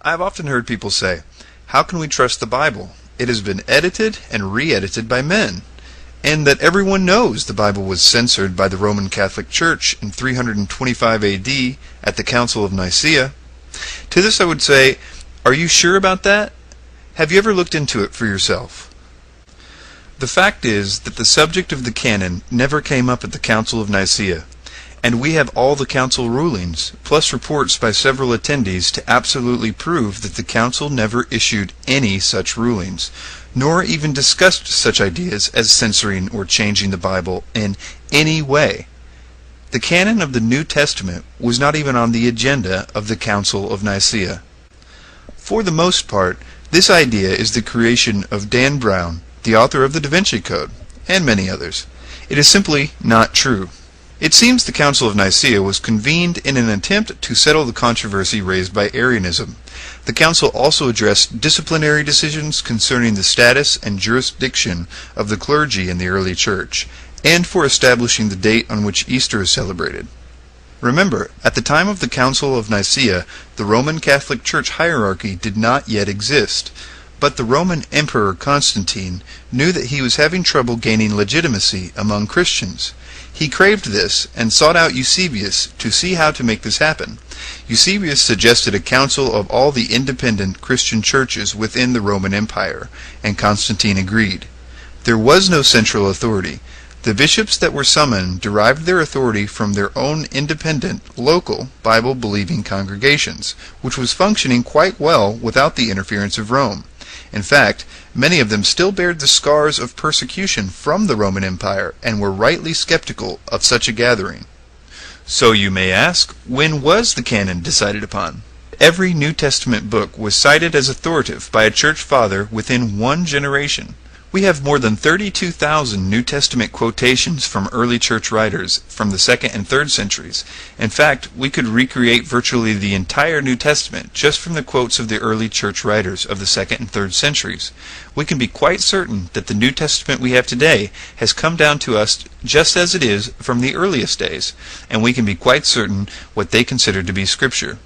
I have often heard people say, "How can we trust the Bible? It has been edited and re-edited by men," and that everyone knows the Bible was censored by the Roman Catholic Church in 325 AD at the Council of Nicaea. To this I would say, are you sure about that? Have you ever looked into it for yourself? The fact is that the subject of the canon never came up at the Council of Nicaea, and we have all the council rulings, plus reports by several attendees to absolutely prove that the council never issued any such rulings, nor even discussed such ideas as censoring or changing the Bible in any way. The canon of the New Testament was not even on the agenda of the Council of Nicaea. For the most part, this idea is the creation of Dan Brown, the author of the Da Vinci Code, and many others. It is simply not true. It seems the Council of Nicaea was convened in an attempt to settle the controversy raised by Arianism. The Council also addressed disciplinary decisions concerning the status and jurisdiction of the clergy in the early church, and for establishing the date on which Easter is celebrated. Remember, at the time of the Council of Nicaea, the Roman Catholic Church hierarchy did not yet exist, but the Roman Emperor Constantine knew that he was having trouble gaining legitimacy among Christians. He craved this, and sought out Eusebius to see how to make this happen. Eusebius suggested a council of all the independent Christian churches within the Roman Empire, and Constantine agreed. There was no central authority. The bishops that were summoned derived their authority from their own independent, local, Bible-believing congregations, which was functioning quite well without the interference of Rome. In fact, many of them still bared the scars of persecution from the Roman Empire and were rightly skeptical of such a gathering. So you may ask, when was the canon decided upon? Every New Testament book was cited as authoritative by a church father within one generation. We have more than 32,000 New Testament quotations from early church writers from the 2nd and 3rd centuries. In fact, we could recreate virtually the entire New Testament just from the quotes of the early church writers of the 2nd and 3rd centuries. We can be quite certain that the New Testament we have today has come down to us just as it is from the earliest days, and we can be quite certain what they considered to be Scripture.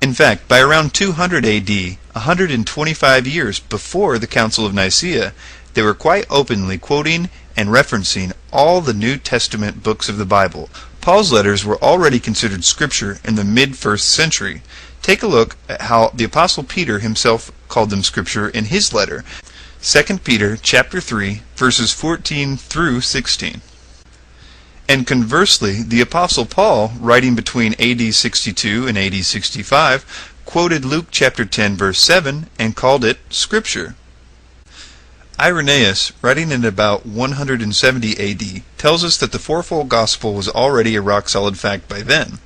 In fact, by around 200 AD, 125 years before the Council of Nicaea, they were quite openly quoting and referencing all the New Testament books of the Bible. Paul's letters were already considered Scripture in the mid-1st century. Take a look at how the Apostle Peter himself called them Scripture in his letter, 2 Peter chapter 3, verses 14 through 16. And conversely, the Apostle Paul, writing between AD 62 and AD 65, quoted Luke chapter 10, verse 7, and called it Scripture. Irenaeus, writing in about 170 AD, tells us that the fourfold gospel was already a rock-solid fact by then.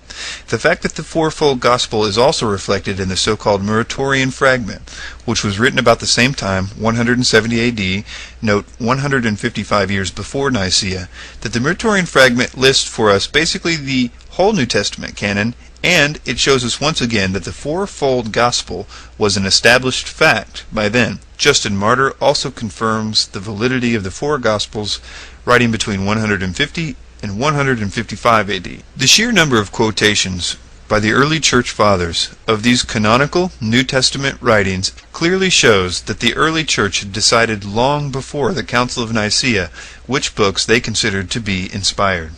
The fact that the fourfold gospel is also reflected in the so-called Muratorian fragment, which was written about the same time, 170 AD, note 155 years before Nicaea, that the Muratorian fragment lists for us basically the whole New Testament canon, and it shows us once again that the fourfold gospel was an established fact by then. Justin Martyr also confirms the validity of the four gospels, writing between 150 and 155 AD. The sheer number of quotations by the early church fathers of these canonical New Testament writings clearly shows that the early church had decided long before the Council of Nicaea which books they considered to be inspired.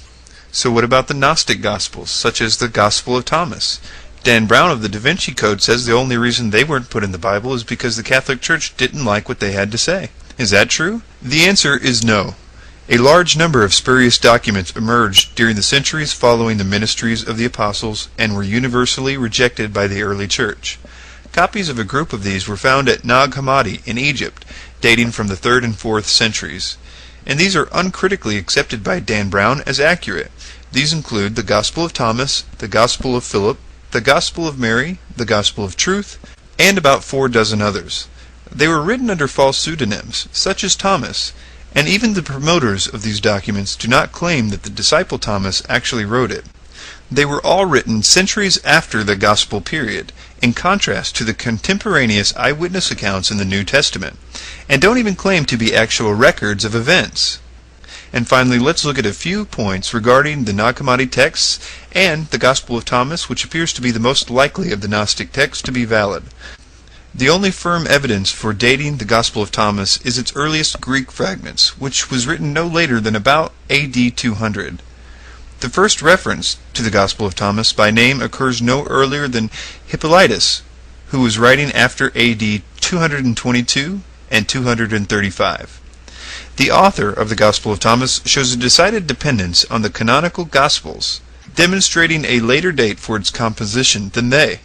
So what about the Gnostic Gospels, such as the Gospel of Thomas? Dan Brown of the Da Vinci Code says the only reason they weren't put in the Bible is because the Catholic Church didn't like what they had to say. Is that true? The answer is no. A large number of spurious documents emerged during the centuries following the ministries of the apostles and were universally rejected by the early church. Copies of a group of these were found at Nag Hammadi in Egypt, dating from the 3rd and 4th centuries. And these are uncritically accepted by Dan Brown as accurate. These include the Gospel of Thomas, the Gospel of Philip, the Gospel of Mary, the Gospel of Truth, and about 4 dozen others. They were written under false pseudonyms, such as Thomas, and even the promoters of these documents do not claim that the disciple Thomas actually wrote it. They were all written centuries after the Gospel period, in contrast to the contemporaneous eyewitness accounts in the New Testament, and don't even claim to be actual records of events. And finally, let's look at a few points regarding the Nag Hammadi texts and the Gospel of Thomas, which appears to be the most likely of the Gnostic texts to be valid. The only firm evidence for dating the Gospel of Thomas is its earliest Greek fragments, which was written no later than about AD 200. The first reference to the Gospel of Thomas by name occurs no earlier than Hippolytus, who was writing after AD 222 and 235. The author of the Gospel of Thomas shows a decided dependence on the canonical Gospels, demonstrating a later date for its composition than they.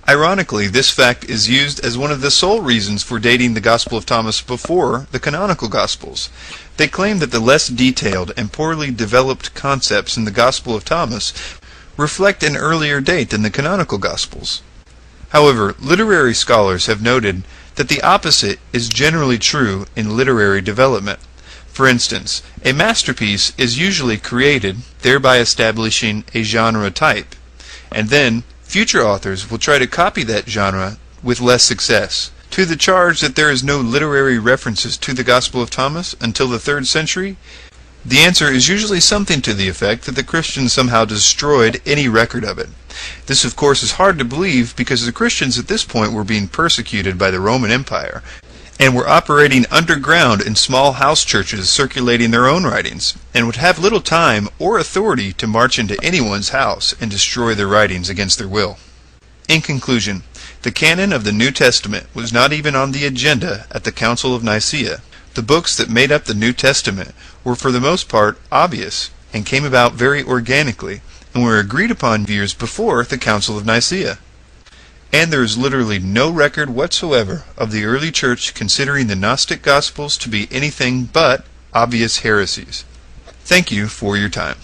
Ironically, this fact is used as one of the sole reasons for dating the Gospel of Thomas before the canonical Gospels. They claim that the less detailed and poorly developed concepts in the Gospel of Thomas reflect an earlier date than the canonical Gospels. However, literary scholars have noted that the opposite is generally true in literary development. For instance, a masterpiece is usually created, thereby establishing a genre type, and then future authors will try to copy that genre with less success. To the charge that there is no literary references to the Gospel of Thomas until the 3rd century, the answer is usually something to the effect that the Christians somehow destroyed any record of it. This, of course, is hard to believe because the Christians at this point were being persecuted by the Roman Empire and were operating underground in small house churches circulating their own writings, and would have little time or authority to march into anyone's house and destroy their writings against their will. In conclusion, the canon of the New Testament was not even on the agenda at the Council of Nicaea. The books that made up the New Testament were for the most part obvious and came about very organically, and were agreed upon years before the Council of Nicaea. And there is literally no record whatsoever of the early church considering the Gnostic Gospels to be anything but obvious heresies. Thank you for your time.